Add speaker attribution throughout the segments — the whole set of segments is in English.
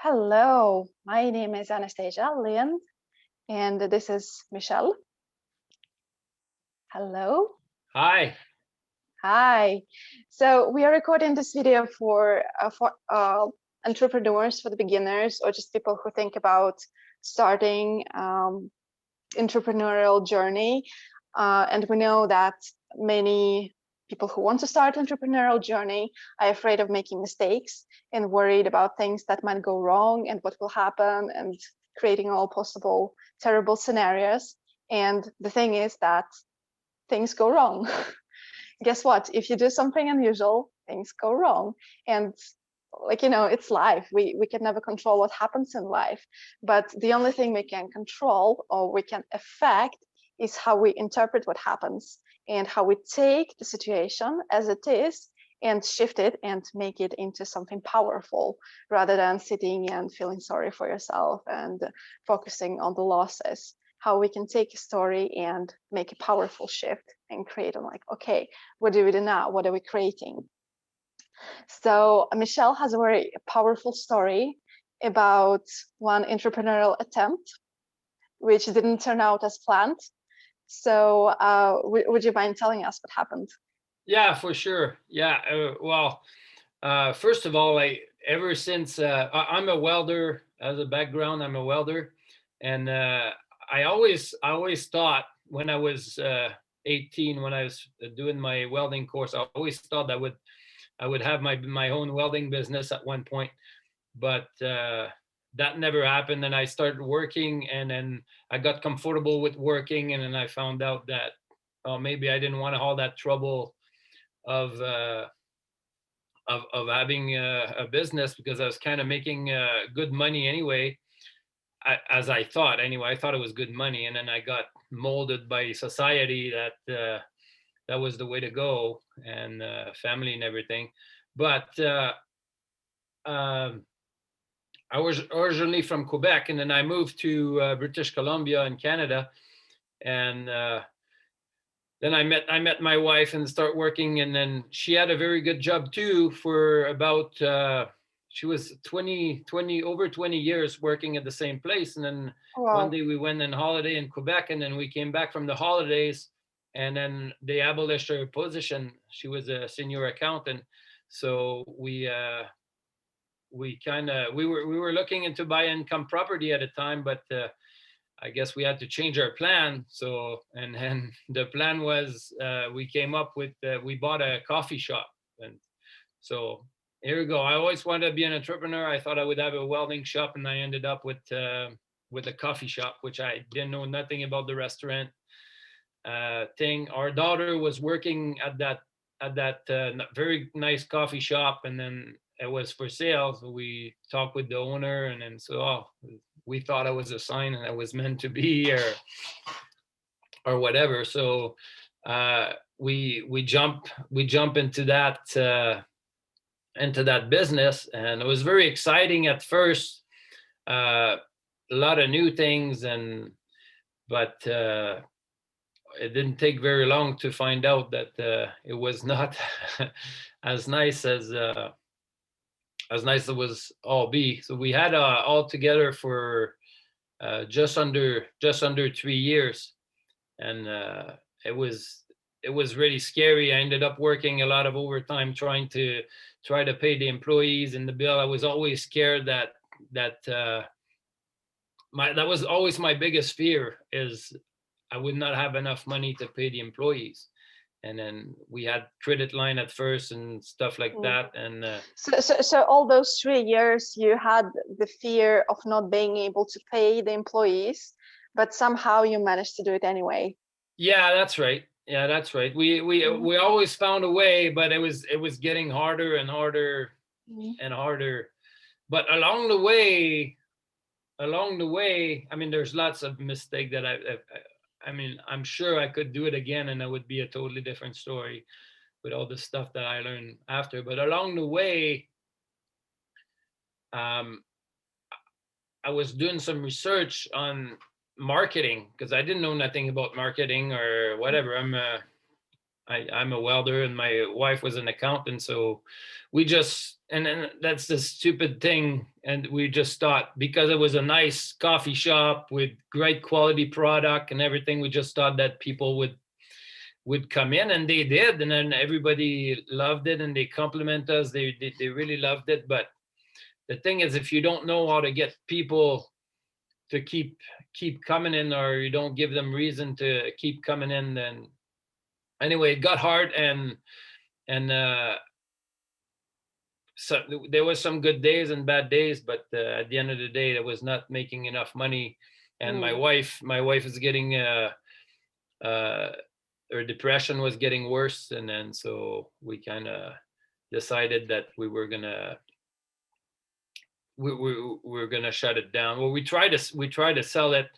Speaker 1: Hello, my name is Anastasia Lind, and this is Michel. Hello.
Speaker 2: Hi.
Speaker 1: Hi. So we are recording this video for entrepreneurs, for the beginners, or just people who think about starting entrepreneurial journey. And we know that many people who want to start entrepreneurial journey are afraid of making mistakes and worried about things that might go wrong and what will happen and creating all possible terrible scenarios. And the thing is that things go wrong. Guess what? If you do something unusual, things go wrong. And it's life. We can never control what happens in life, but the only thing we can control or we can affect is how we interpret what happens and how we take the situation as it is and shift it and make it into something powerful, rather than sitting and feeling sorry for yourself and focusing on the losses. How we can take a story and make a powerful shift and create okay, what do we do now? What are we creating? So Michelle has a very powerful story about one entrepreneurial attempt, which didn't turn out as planned. So would you mind telling us what happened?
Speaker 2: Yeah, for sure. Yeah. First of all, ever since I'm a welder as a background, I'm a welder, and I always thought when I was 18, when I was doing my welding course, I always thought I would have my own welding business at one point, but that never happened. And I started working, and then I got comfortable with working, and then I found out that maybe I didn't want all that trouble of having a business, because I was kind of making good money anyway, as I thought. Anyway, I thought it was good money, and then I got molded by society that that was the way to go, and family and everything. But um, I was originally from Quebec, and then I moved to British Columbia in Canada, and then I met my wife and start working, and then she had a very good job too for about she was 20 over 20 years working at the same place. And then one
Speaker 1: Wow.
Speaker 2: day we went on holiday in Quebec, and then we came back from the holidays, and then they abolished her position. She was a senior accountant, so we were looking into buy income property at a time, but I guess we had to change our plan. So, and then the plan was we came up with we bought a coffee shop, and so here we go. I always wanted to be an entrepreneur. I thought I would have a welding shop, and I ended up with a coffee shop, which I didn't know nothing about the restaurant thing. Our daughter was working at that very nice coffee shop, and then it was for sale. So we talked with the owner, and then we thought it was a sign and it was meant to be, or whatever. So we jump into that business, and it was very exciting at first. A lot of new things, but it didn't take very long to find out that it was not as nice as it was all be. So we had all together for just under 3 years, and it was really scary. I ended up working a lot of overtime try to pay the employees and the bill. I was always scared that was always my biggest fear, is I would not have enough money to pay the employees. And then we had credit line at first and stuff like
Speaker 1: Mm.
Speaker 2: that. And
Speaker 1: So all those 3 years you had the fear of not being able to pay the employees, but somehow you managed to do it anyway.
Speaker 2: yeah, that's right. Yeah, that's right. We we
Speaker 1: Mm.
Speaker 2: we always found a way, but it was getting harder and harder
Speaker 1: Mm.
Speaker 2: and harder. But along the way, I mean, there's lots of mistake that I mean, I'm sure I could do it again, and it would be a totally different story with all the stuff that I learned after. But along the way, um, I was doing some research on marketing, because I didn't know nothing about marketing or whatever. I'm a welder and my wife was an accountant. So we just, and that's the stupid thing. And we just thought because it was a nice coffee shop with great quality product and everything, we just thought that people would come in, and they did. And then everybody loved it and they compliment us. They really loved it. But the thing is, if you don't know how to get people to keep coming in, or you don't give them reason to keep coming in, then anyway, it got hard. And so there was some good days and bad days, but at the end of the day, it was not making enough money. And my wife is getting her depression was getting worse, and then so we kind of decided that we were gonna we're gonna shut it down. Well, we tried to sell it,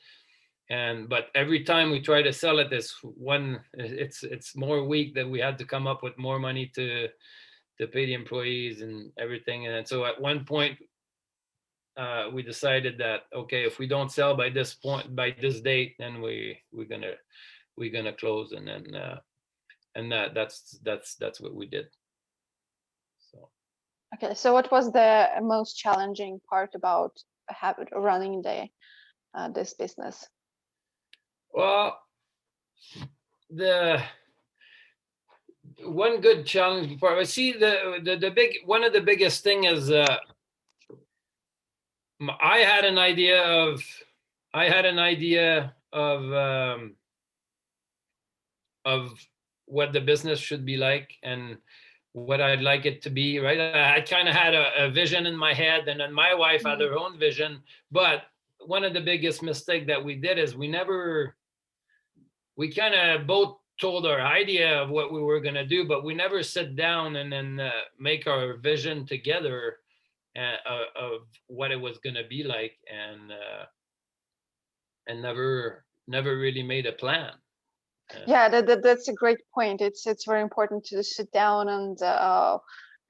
Speaker 2: but every time we try to sell it, it's more weak that we had to come up with more money to pay the employees and everything. And so at one point, we decided that, okay, if we don't sell by this date, then we're gonna close. And then that's what we did. So
Speaker 1: Okay, so what was the most challenging part about running this business?
Speaker 2: Well, the one good challenge part, I see the big one of the biggest thing is I had an idea of what the business should be like and what I'd like it to be, right? I kind of had a vision in my head, and then my wife had her own vision. But one of the biggest mistake that we did is we kind of both told our idea of what we were going to do, but we never sit down and then make our vision together of what it was going to be like, and never really made a plan.
Speaker 1: Yeah, that's a great point. It's very important to sit down and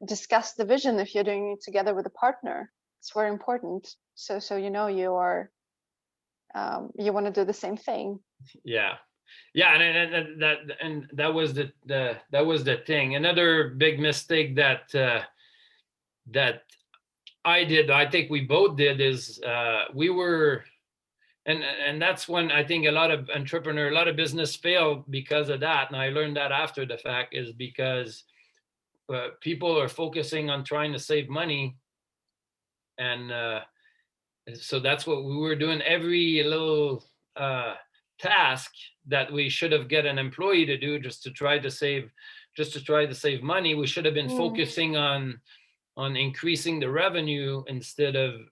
Speaker 1: discuss the vision if you're doing it together with a partner. It's very important. So you know you want to do the same thing.
Speaker 2: Yeah, and that was the thing. Another big mistake that I did, I think we both did, is we were. And that's when I think a lot of business fail because of that. And I learned that after the fact, is because people are focusing on trying to save money. And so that's what we were doing. Every little task that we should have get an employee to do just to try to save money, we should have been focusing on increasing the revenue instead of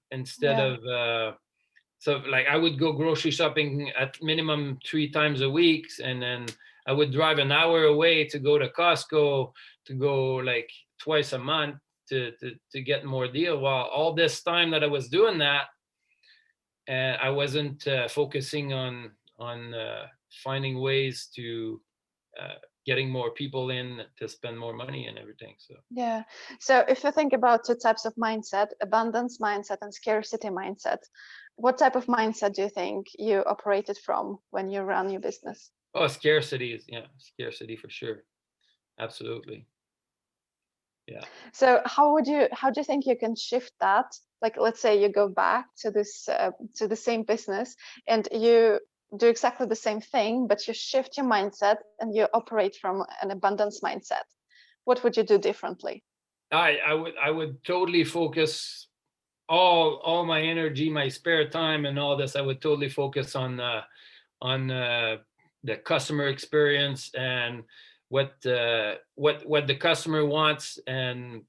Speaker 2: so like I would go grocery shopping at minimum 3 times a week, and then I would drive an hour away to go to Costco to go like twice a month to get more deal. While all this time that I was doing that, I wasn't focusing on finding ways to getting more people in to spend more money and everything. So
Speaker 1: yeah. So if you think about 2 types of mindset, abundance mindset and scarcity mindset, what type of mindset do you think you operated from when you ran your business?
Speaker 2: Oh, scarcity for sure. Absolutely. Yeah.
Speaker 1: So how do you think you can shift that? Like, let's say you go back to the same business and you do exactly the same thing, but you shift your mindset and you operate from an abundance mindset. What would you do differently?
Speaker 2: I would totally focus all my energy, my spare time, and all this. I would totally focus on the customer experience and what the customer wants, and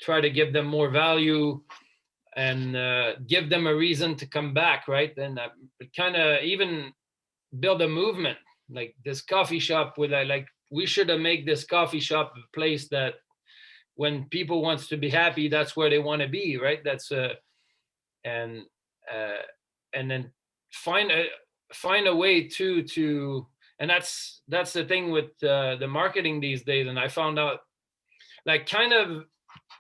Speaker 2: try to give them more value, and give them a reason to come back, right? And kind of even build a movement like this coffee shop. We should have made this coffee shop a place that when people wants to be happy, that's where they want to be, right? That's and then find a way to and that's the thing with the marketing these days. And I found out, like,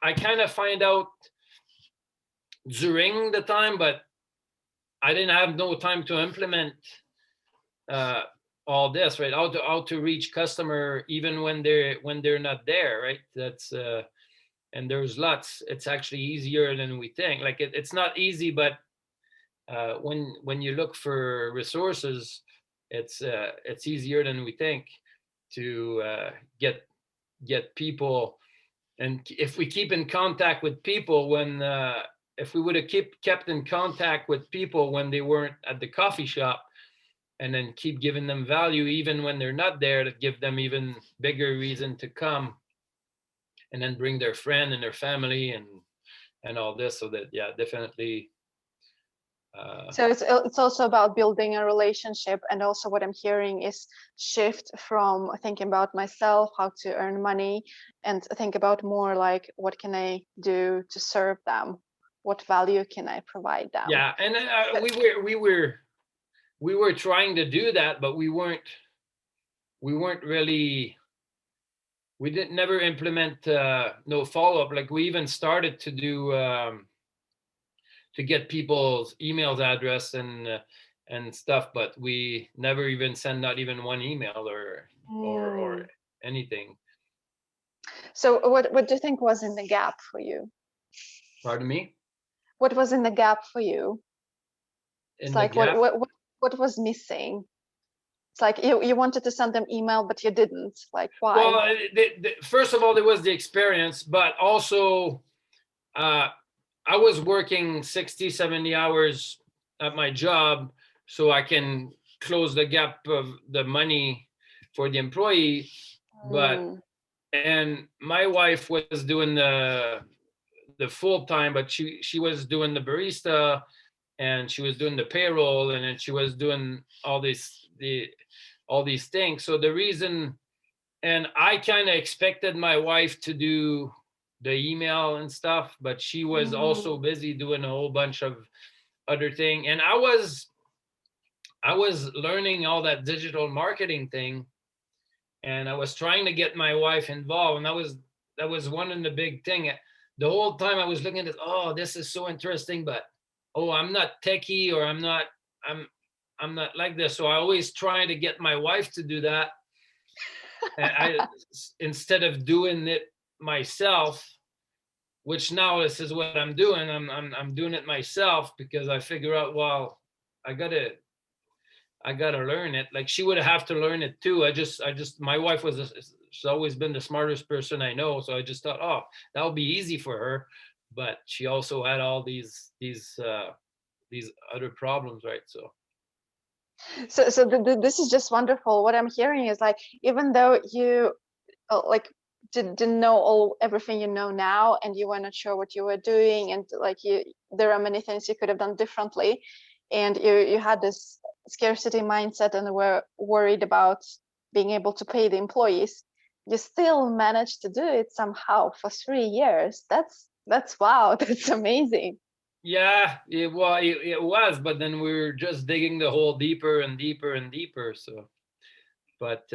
Speaker 2: I kind of find out during the time, but I didn't have no time to implement all this, right? How to reach customer even when they're not there, right? That's and there's lots. It's actually easier than we think. Like it's not easy, but when you look for resources, it's easier than we think to get people. And if we keep in contact with people when if we would have kept in contact with people when they weren't at the coffee shop, and then keep giving them value even when they're not there, to give them even bigger reason to come, and then bring their friend and their family and all this. So that, yeah, definitely.
Speaker 1: So it's also about building a relationship, and also what I'm hearing is shift from thinking about myself, how to earn money, and think about more like what can I do to serve them, what value can I provide them.
Speaker 2: Yeah, and we were trying to do that, but we weren't really. We didn't never implement no follow up. Like we even started to do to get people's emails address and stuff, but we never even send not even one email or anything.
Speaker 1: So what do you think was in the gap for you?
Speaker 2: Pardon me?
Speaker 1: What was in the gap for you? It's
Speaker 2: In the
Speaker 1: like
Speaker 2: gap?
Speaker 1: what was missing? It's like you wanted to send them email, but you didn't. Like why?
Speaker 2: Well, first of all, there was the experience, but also I was working 60, 70 hours at my job so I can close the gap of the money for the employee. But and my wife was doing the full time, but she was doing the barista, and she was doing the payroll, and then she was doing all these things. So the reason, and I kind of expected my wife to do the email and stuff, but she was also busy doing a whole bunch of other thing, and I was learning all that digital marketing thing, and I was trying to get my wife involved, and that was one of the big thing. The whole time I was looking at it, oh, this is so interesting, but oh, I'm not techie, or I'm not like this. So I always try to get my wife to do that. And instead of doing it myself, which now this is what I'm doing. I'm doing it myself because I figure out, well, I gotta learn it. Like she would have to learn it too. My wife she's always been the smartest person I know. So I just thought, oh, that'll be easy for her. But she also had all these other problems, right? So
Speaker 1: This is just wonderful. What I'm hearing is like, even though you like didn't know everything you know now, and you were not sure what you were doing, and like there are many things you could have done differently, and you had this scarcity mindset and were worried about being able to pay the employees, you still managed to do it somehow for 3 years. That's wow. That's amazing.
Speaker 2: yeah, it was, but then we were just digging the hole deeper and deeper and deeper. So, but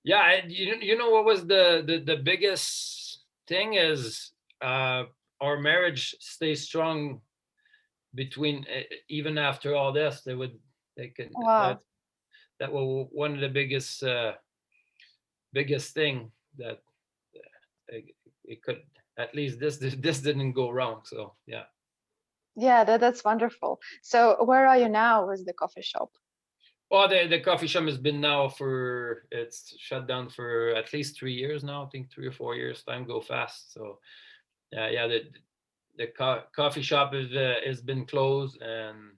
Speaker 2: yeah, you know what was the biggest thing is our marriage stays strong between even after all this. They could
Speaker 1: Wow.
Speaker 2: that was one of the biggest thing that it could, at least this didn't go wrong. So yeah.
Speaker 1: Yeah, that's wonderful. So where are you now with the coffee shop?
Speaker 2: Well, the coffee shop has been now it's shut down for at least 3 years now. I think 3 or 4 years. Time go fast. So yeah, the coffee shop has been closed, and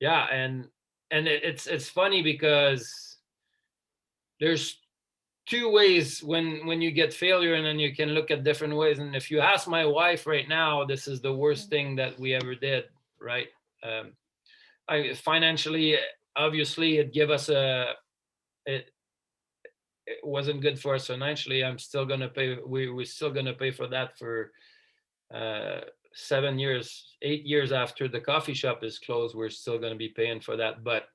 Speaker 2: yeah, and it's funny because there's two ways when you get failure, and then you can look at different ways. And if you ask my wife right now, this is the worst thing that we ever did, right? I financially, obviously, it wasn't good for us financially. I'm still gonna pay. We're still gonna pay for that for 7 years, 8 years after the coffee shop is closed. We're still gonna be paying for that. But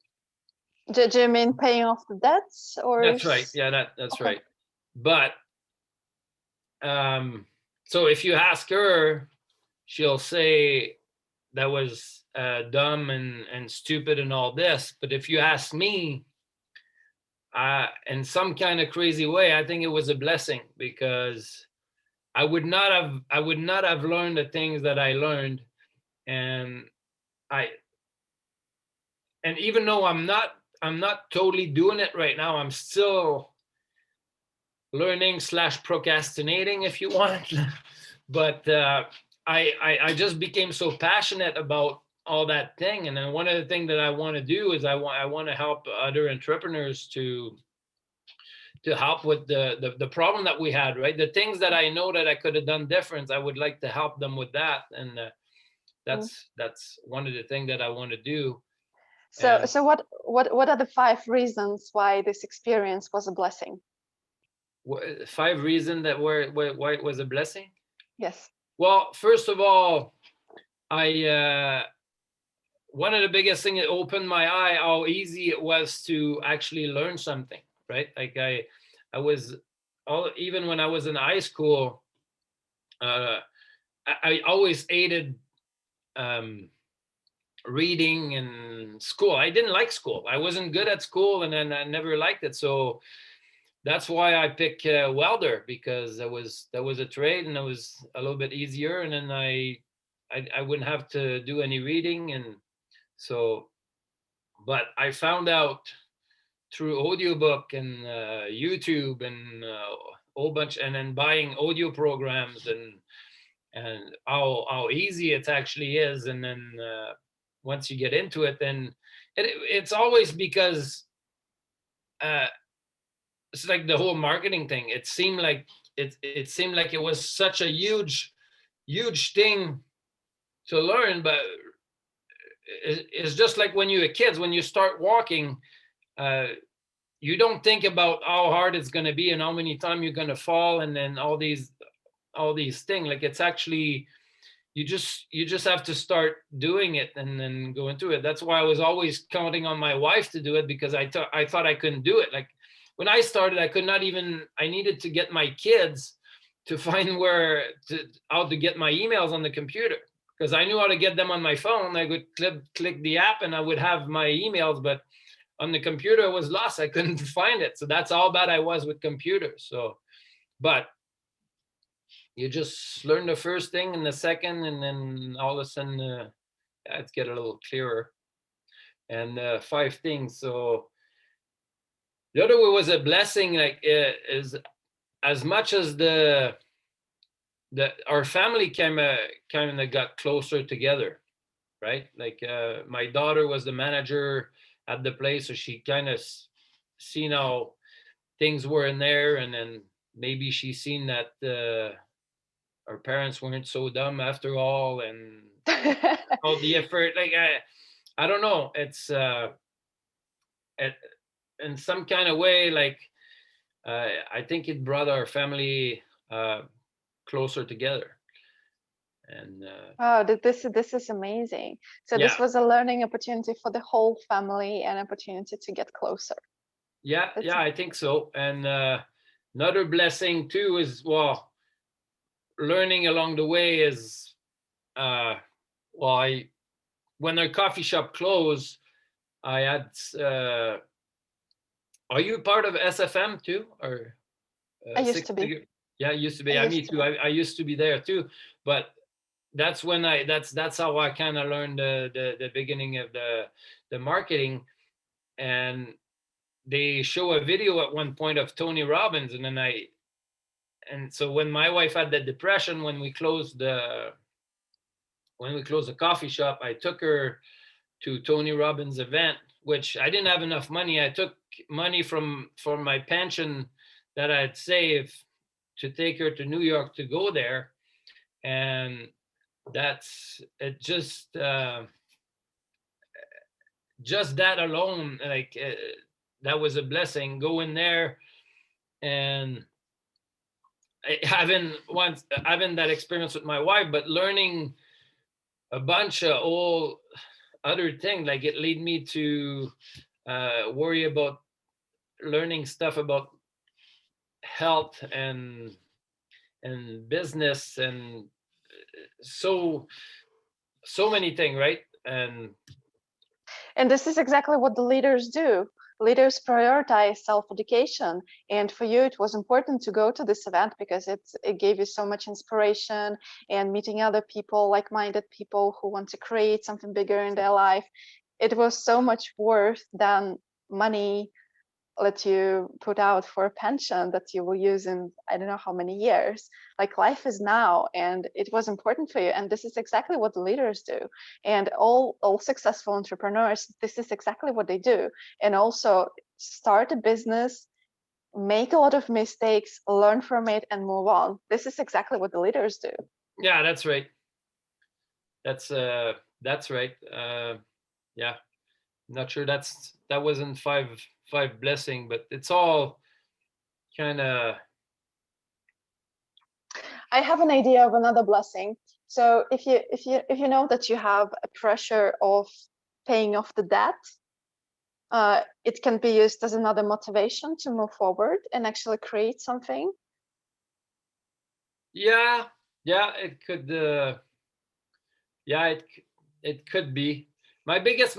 Speaker 1: Do you mean paying off the debts, or?
Speaker 2: that's right. Yeah, that's right. But so if you ask her, she'll say that was dumb and stupid and all this. But if you ask me, in some kind of crazy way, I think it was a blessing, because I would not have learned the things that I learned. And I and even though I'm not totally doing it right now, I'm still learning slash procrastinating, if you want. But I just became so passionate about all that thing. And then one of the things that I want to do is I want to help other entrepreneurs to help with the problem that we had, right? The things that I know that I could have done different, I would like to help them with that. And
Speaker 1: Mm.
Speaker 2: that's one of the things that I want to do.
Speaker 1: So
Speaker 2: And
Speaker 1: so what are the 5 reasons why this experience was a blessing?
Speaker 2: 5 reasons that why it was a blessing.
Speaker 1: Yes.
Speaker 2: Well, first of all, I one of the biggest thing that opened my eye how easy it was to actually learn something, right? Like I was all even when I was in high school, uh, I always hated um, reading and school. I didn't like school. I wasn't good at school, and then I never liked it. So that's why I picked welder, because that was a trade and it was a little bit easier, and then I wouldn't have to do any reading. And so, but I found out through audiobook and YouTube and a whole bunch, and then buying audio programs, and how easy it actually is. And then once you get into it, then it's always because uh, it's like the whole marketing thing. It seemed like it was such a huge thing to learn, but it's just like when you're kids, when you start walking, uh, you don't think about how hard it's going to be and how many times you're going to fall, and then all these things. Like it's actually you just have to start doing it and then go into it. That's why I was always counting on my wife to do it, because I thought I couldn't do it. Like when I started, I could not even. I needed to get my kids to find how to get my emails on the computer, because I knew how to get them on my phone. I would click the app and I would have my emails, but on the computer it was lost. I couldn't find it. So that's how bad I was with computers. So, but you just learn the first thing and the second, and then all of a sudden it's get a little clearer. And 5 things. So the other way was a blessing. Like is as much as the our family kind of got closer together, right? Like my daughter was the manager at the place, so she kind of seen how things were in there, and then maybe she seen that our parents weren't so dumb after all, and all the effort. Like I don't know. It's it, in some kind of way, like I think it brought our family closer together. And
Speaker 1: Oh, this is amazing. So
Speaker 2: yeah,
Speaker 1: this was a learning opportunity for the whole family, and opportunity to get closer. That's
Speaker 2: yeah, I think so. And another blessing too is, well, learning along the way is uh, well, I when our coffee shop closed, I had. Are you part of SFM too, or
Speaker 1: I used
Speaker 2: six
Speaker 1: to be.
Speaker 2: figure? Yeah, it used to be.
Speaker 1: I
Speaker 2: Yeah,
Speaker 1: used
Speaker 2: me
Speaker 1: to
Speaker 2: too.
Speaker 1: be.
Speaker 2: I used to be there too, but that's when that's how I kind of learned the beginning of the marketing. And they show a video at one point of Tony Robbins, and then and so when my wife had the depression, when we closed the coffee shop, I took her to Tony Robbins event, which I didn't have enough money. I took money from my pension that I'd saved to take her to New York to go there. And that's it. Just that alone, like that was a blessing. Going there and having that experience with my wife, but learning a bunch of all other things. Like it led me to worry about learning stuff about health and business, and so so many things, right? And
Speaker 1: And this is exactly what the leaders do. leaders prioritize self-education. And for you, it was important to go to this event because it gave you so much inspiration, and meeting other people, like-minded people who want to create something bigger in their life. It was so much worth than money let you put out for a pension that you will use in I don't know how many years. Like, life is now, and it was important for you, and this is exactly what the leaders do. And all successful entrepreneurs, this is exactly what they do. And also start a business, make a lot of mistakes, learn from it, and move on. This is exactly what the leaders do.
Speaker 2: Yeah, that's right. That's right. Yeah, not sure that wasn't five blessing, but it's all kind of.
Speaker 1: I have an idea of another blessing. So if you know that you have a pressure of paying off the debt, it can be used as another motivation to move forward and actually create something.
Speaker 2: Yeah, it could. Yeah, it could be. My biggest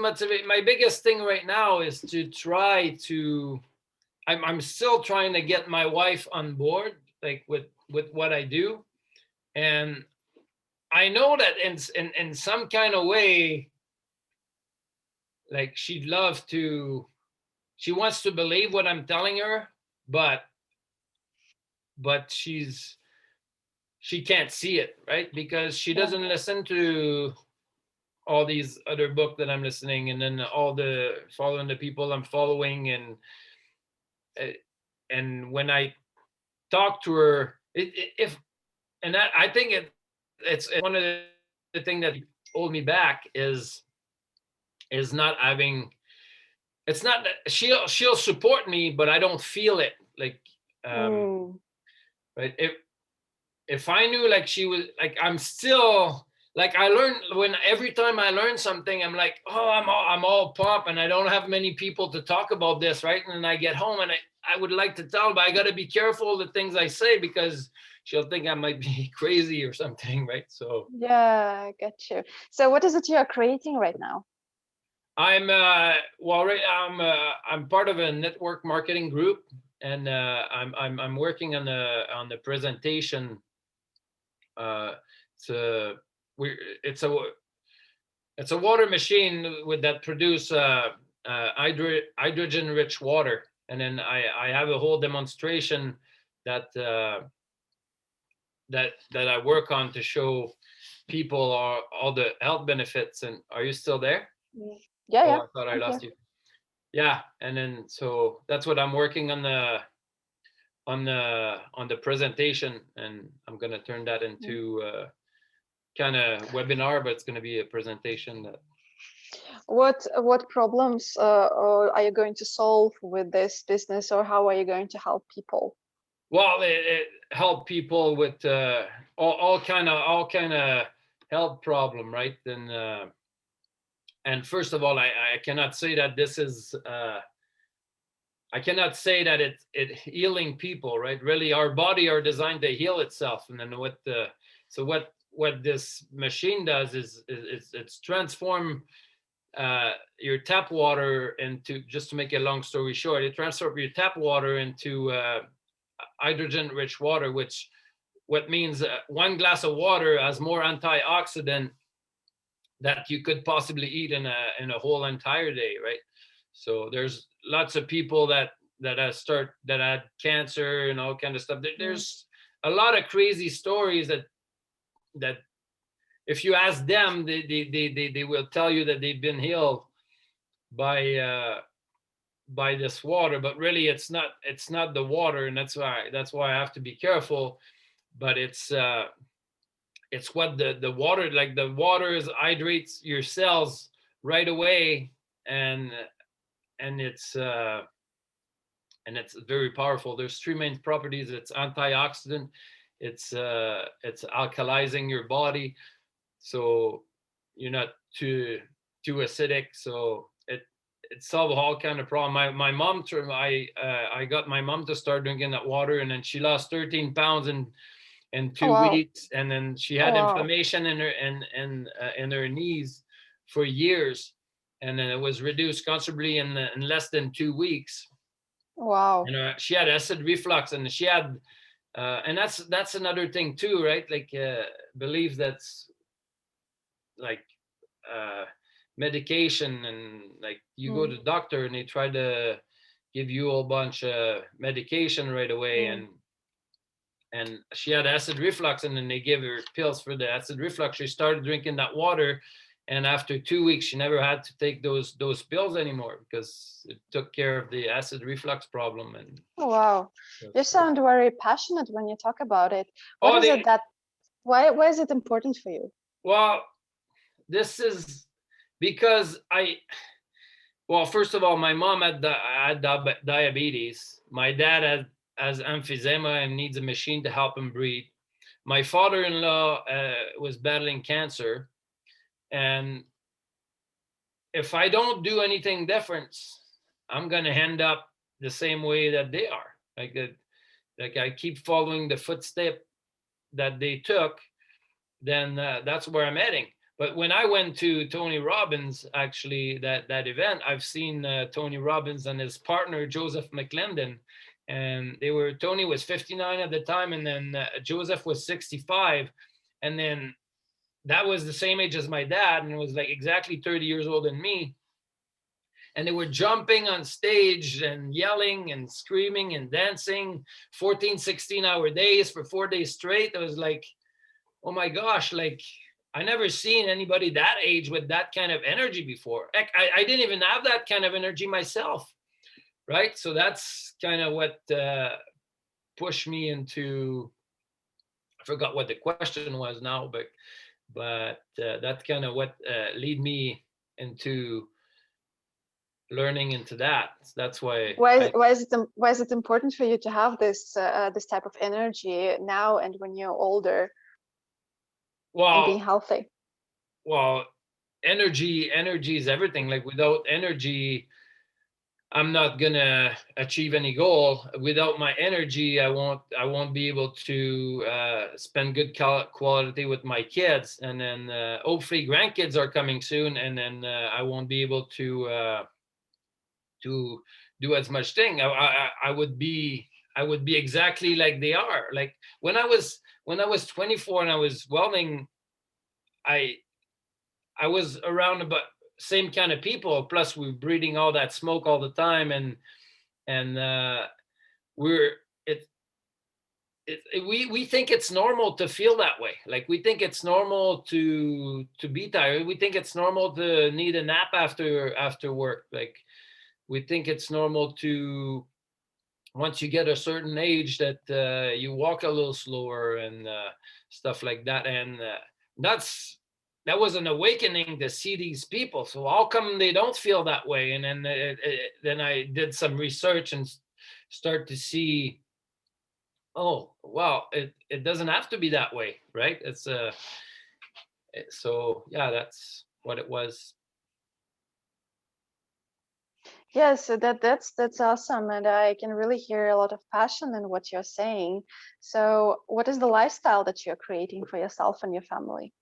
Speaker 2: thing right now is to try to. I'm still trying to get my wife on board, like with what I do, and I know that in some kind of way, like she wants to believe what I'm telling her, but she can't see it, right? Because she doesn't listen to all these other books that I'm listening, and then all the following the people I'm following, and when I talk to her, if and that I think it's one of the things that hold me back is not having. It's not that she'll support me, but I don't feel it. Like, right? If I knew, like, she was like, I'm still like, I learn when every time I learn something, I'm like, oh, I'm all pop, and I don't have many people to talk about this, right? And then I get home and I would like to tell, but I got to be careful the things I say because she'll think I might be crazy or something, right? So
Speaker 1: yeah, I get you. So what is it you are creating right now?
Speaker 2: I'm I'm part of a network marketing group, and I'm working on the presentation. It's a it's a water machine that produce hydrogen rich water, and then I have a whole demonstration that that I work on to show people all the health benefits. And are you still there?
Speaker 1: Yeah,
Speaker 2: Oh,
Speaker 1: yeah.
Speaker 2: I thought I
Speaker 1: I'm
Speaker 2: lost
Speaker 1: here.
Speaker 2: you. Yeah, and then so that's what I'm working on the presentation, and I'm gonna turn that into kind of webinar, but it's gonna be a presentation that.
Speaker 1: What problems are you going to solve with this business, or how are you going to help people?
Speaker 2: Well, it help people with all kind of health problem, right? And first of all, I cannot say that this is I cannot say that it healing people, right? Really, our body are designed to heal itself, and then what this machine does is it's transform your tap water into, just to make a long story short, it transforms your tap water into hydrogen rich water, which what means one glass of water has more antioxidant that you could possibly eat in a whole entire day, right? So there's lots of people that had cancer and all kind of stuff. There's a lot of crazy stories that if you ask them, they will tell you that they've been healed by this water, but really it's not the water, and that's why I have to be careful. But it's what the water, like the water hydrates your cells right away, and it's very powerful. There's three main properties. It's antioxidant, it's alkalizing your body, so you're not too acidic. So it solves all kind of problem. My mom, I got my mom to start drinking that water, and then she lost 13 pounds in
Speaker 1: Oh,
Speaker 2: 2
Speaker 1: wow.
Speaker 2: weeks, and then she
Speaker 1: Oh,
Speaker 2: had
Speaker 1: wow.
Speaker 2: inflammation in her in her knees for years. and then it was reduced considerably in less than 2 weeks.
Speaker 1: Wow.
Speaker 2: And she had acid reflux, and she had and that's another thing too, right? Like believe that's like medication, and like you go to the doctor and they try to give you a whole bunch of medication right away, and she had acid reflux, and then they gave her pills for the acid reflux. She started drinking that water, and after 2 weeks she never had to take those pills anymore because it took care of the acid reflux problem. And
Speaker 1: Oh, wow. You sound very passionate when you talk about it. What
Speaker 2: oh,
Speaker 1: is it that, why is it important for you?
Speaker 2: Well, this is because well, first of all, my mom had diabetes. My dad has emphysema and needs a machine to help him breathe. My father-in-law was battling cancer. And if I don't do anything different, I'm going to end up the same way that they are. Like I keep following the footstep that they took, then that's where I'm heading. But when I went to Tony Robbins, actually, that event, I've seen Tony Robbins and his partner, Joseph McClendon. And Tony was 59 at the time, and then Joseph was 65. And then that was the same age as my dad, and it was like exactly 30 years older than me. And they were jumping on stage and yelling and screaming and dancing 14, 16-hour days for 4 days straight. It was like, oh my gosh, like I never seen anybody that age with that kind of energy before. Heck, I didn't even have that kind of energy myself, right? So that's kind of what pushed me into, I forgot what the question was now, but that's kind of what lead me into learning into that. That's why
Speaker 1: why is it important for you to have this this type of energy now and when you're older, and being healthy?
Speaker 2: Well, energy is everything. Like without energy, I'm not gonna achieve any goal. Without my energy, I won't be able to spend good quality with my kids, and then hopefully grandkids are coming soon, and then I won't be able to do as much thing. I would be exactly like they are. Like when I was 24 and I was welding, I was around about same kind of people. Plus, we're breathing all that smoke all the time, and we're we think it's normal to feel that way. Like we think it's normal to be tired. We think it's normal to need a nap after work. Like we think it's normal to, once you get a certain age, that you walk a little slower and stuff like that. And that was an awakening to see these people. So how come they don't feel that way? And then I did some research and start to see, oh, well, it doesn't have to be that way, right? So yeah, that's what it was.
Speaker 1: Yes, that's awesome, and I can really hear a lot of passion in what you're saying. So, what is the lifestyle that you're creating for yourself and your family?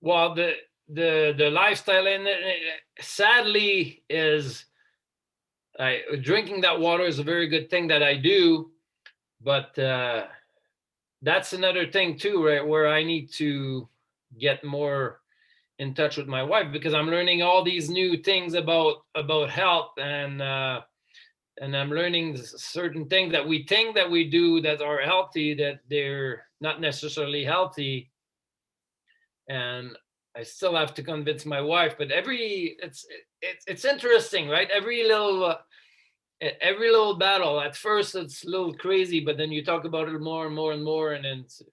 Speaker 2: Well, the lifestyle in it, sadly, is drinking that water is a very good thing that I do, but that's another thing too, right? Where I need to get more in touch with my wife, because I'm learning all these new things about health, and I'm learning certain things that we think that we do that are healthy, that they're not necessarily healthy. And I still have to convince my wife, but it's interesting, right? Every little battle, at first it's a little crazy, but then you talk about it more and more and more, and then it's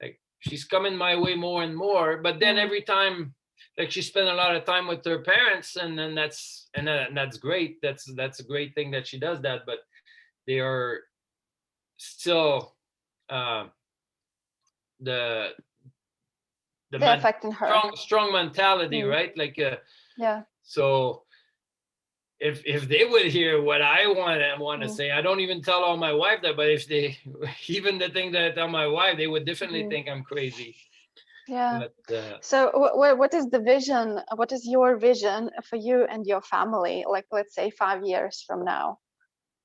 Speaker 2: like she's coming my way more and more. But then every time, like she spent a lot of time with her parents, and then that's great. That's a great thing that she does that, but they are still the
Speaker 1: They're affecting her.
Speaker 2: strong mentality, right? Like
Speaker 1: yeah.
Speaker 2: So if they would hear what I want to say, I don't even tell all my wife that, but if they even the thing that I tell my wife, they would definitely think I'm crazy.
Speaker 1: Yeah.
Speaker 2: But
Speaker 1: So what is the vision? What is your vision for you and your family? Like, let's say 5 years from now.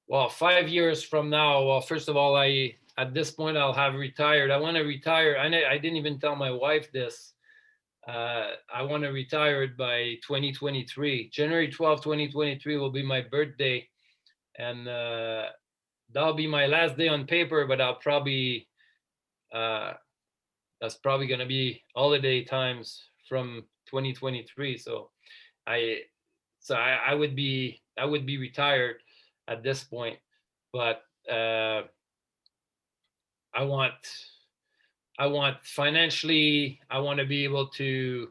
Speaker 2: well, 5 years from now, well, first of all, at this point I'll have retired. I want to retire. I didn't even tell my wife this. I want to retire by 2023. January 12th, 2023 will be my birthday, and that'll be my last day on paper. But I'll probably that's probably going to be holiday times from 2023. I I would be retired at this point, but I want financially, I want to be able to